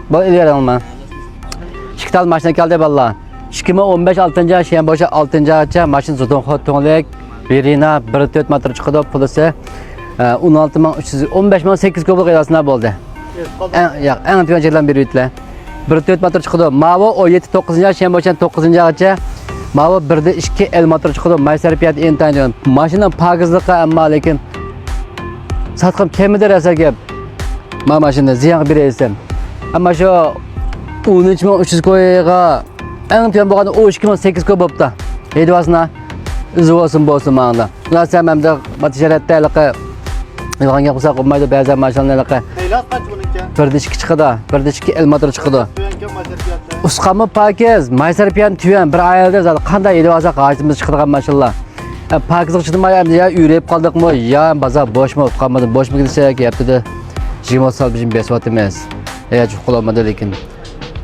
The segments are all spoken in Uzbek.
Bu ileri alma. Şıktal maşına geldi valla. 2015 6. şen boşa 6. ayça maşın zudun xotonlik Verina 1.4 metre çıkıdı pulusu 16.315.800 kubik arasında oldu. En tüyen şeyden biri ütle. 1.4 metre çıkıdı. Mavo 17-9. şen boşa 9. ayça Mavo 1.2 el metre çıkıdı. Mayser fiyatı en tanıyorum. Maşının pagızlığı ama lekin satqım kemidir esa gap. Ma maşında ziyan bir esem. Ama şu 13.300 koyga en tüyen boğanı 12.800 koy bopta. Heydi basına üzü olsun mağında. Nasıl hem de batışaret değerlikle yılgan yapısa olmaydı bazen maşallah değerlikle. Heylat kaç bununki? 1.2 çıkıdı. 1.2 el metre çıkıdı. Usqamı pakiz, mayser piyan tüyen bir ayalda zaten qanday heydi basa qaçımız çıkıdığın maşallah. Pakizlik çıkmayamdı ya üyrep kaldık mı ya baza boş mu kalmadı boş mu gidecek yaptı da 20 sal bizim 5 saat emas. Çok kullanmadı lekin.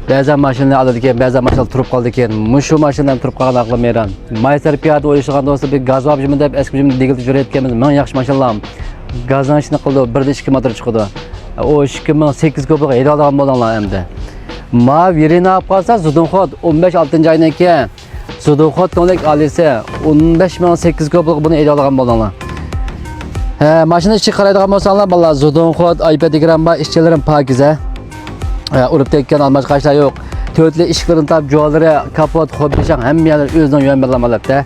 Bazen maşını alırken, bazen maşını turup kaldıkken, muşu maşından turup kalgan aklım yaran. Mayser piyada oyuşuğanda olsa bir gaz var bizimde hep eski bizimde degil tecrübe etkenimiz. Men yaxşı maşallah. Gazdan işini kıldı, 1.2 metre çıkıdı. O 2.800 kubik heydi algan bolanlar emdi. Ma veri ne yaparsa Zudunxot 15-6. aydan keyin Zudunxot tonlik alırsa 15.800 kubik bunu heydi algan bolanlar. Maşını içi qaraydigan bolsanglar ballar Zudunxot iPad işçilerin pakize. Urup tekkan almaç qaşlar yo'q. To'rtli ishqlarini tab joylari kapot xo'bishang hammalar o'zining yo'nbirlamalarda.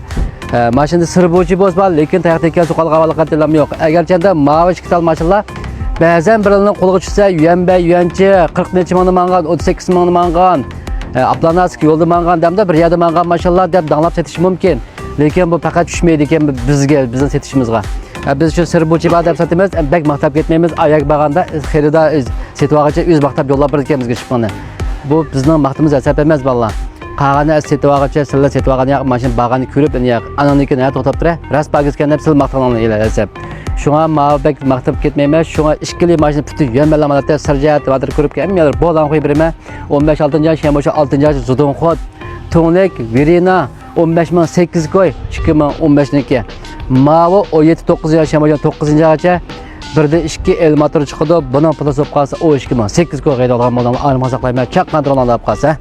Mashina sir bo'yicha bo'lsa, lekin tayaq tekkan suqal qavali qatilam yo'q. Agarchanda mavi ishqital mashinalar ba'zan birining qo'liga tushsa, yuyanchi 40 necha mingni mangan, 38 mingni mangan, Aplanask yo'lda mangan damda bir yerda mangan mashinalar deb danglab setish mumkin. Lekin bu faqat tushmaydi ekan bizning setishimizga. Biz şu sır bu civarda satımız, bek maktab ketmemiz, ayak bağında, xerida setuvağaca üz maktab yollab bir ikemizge çıkmanı. Bu bizning maktımız hesap etmez valla. Qağanı setuvağaca, sırla setuvağanı yak, maşın bağanı körüp, yak, ananıki ne to'xtab tura, rast bagizkanda sil maqtananı ile hesap. Şuna ma bek maktab ketmemiz, şuna işkili maşın bütün yönbelamalarda sırjat, vadır körüp ki, emmiyalar boğdan qo'y birime, 15-6. yaş, hem boşa 6. yaş, Zudunxot, Tonlik, Verina, 15.800 koy, 2015'niki. Mavo 17-9 yaş yamacan 9. ayça 1.2 el metre çıkıdı. Bunun pulu sop qalsa o 2.800 koy qeydi algan bolan alma saqlayma çaq kontrol alıb qalsa.